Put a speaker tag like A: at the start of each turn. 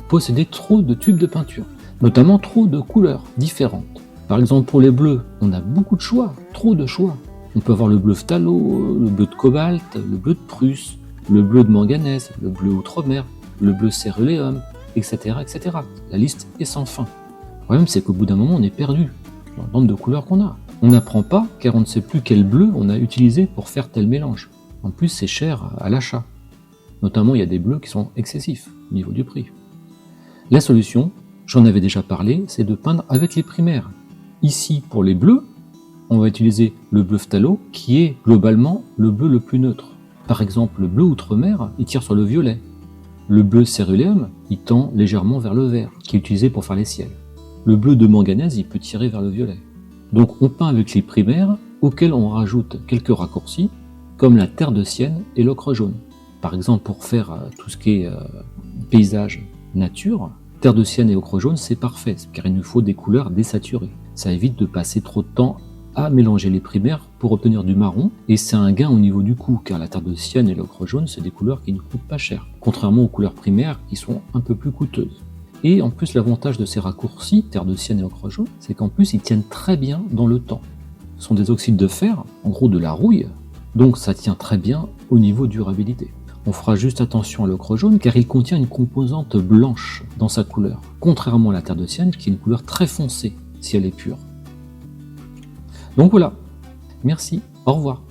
A: posséder trop de tubes de peinture, notamment trop de couleurs différentes. Par exemple, pour les bleus, on a beaucoup de choix, trop de choix. On peut avoir le bleu phthalo, le bleu de cobalt, le bleu de Prusse, le bleu de manganèse, le bleu outremer, le bleu céruléum, etc., etc. La liste est sans fin. Le problème, c'est qu'au bout d'un moment, on est perdu dans le nombre de couleurs qu'on a. On n'apprend pas car on ne sait plus quel bleu on a utilisé pour faire tel mélange. En plus, c'est cher à l'achat. Notamment, il y a des bleus qui sont excessifs au niveau du prix. La solution, j'en avais déjà parlé, c'est de peindre avec les primaires. Ici, pour les bleus, on va utiliser le bleu phthalo qui est globalement le bleu le plus neutre. Par exemple, le bleu outremer, il tire sur le violet. Le bleu céruléum, il tend légèrement vers le vert, qui est utilisé pour faire les ciels. Le bleu de manganèse, il peut tirer vers le violet. Donc on peint avec les primaires, auxquels on rajoute quelques raccourcis, comme la terre de sienne et l'ocre jaune. Par exemple, pour faire tout ce qui est paysage, nature, terre de sienne et ocre jaune, c'est parfait, car il nous faut des couleurs désaturées. Ça évite de passer trop de temps à mélanger les primaires pour obtenir du marron, et c'est un gain au niveau du coût, car la terre de sienne et l'ocre jaune, c'est des couleurs qui ne coûtent pas cher, contrairement aux couleurs primaires qui sont un peu plus coûteuses. Et en plus, l'avantage de ces raccourcis, terre de sienne et ocre jaune, c'est qu'en plus, ils tiennent très bien dans le temps. Ce sont des oxydes de fer, en gros de la rouille, donc ça tient très bien au niveau durabilité. On fera juste attention à l'ocre jaune car il contient une composante blanche dans sa couleur, contrairement à la terre de sienne qui est une couleur très foncée si elle est pure. Donc voilà, merci, au revoir.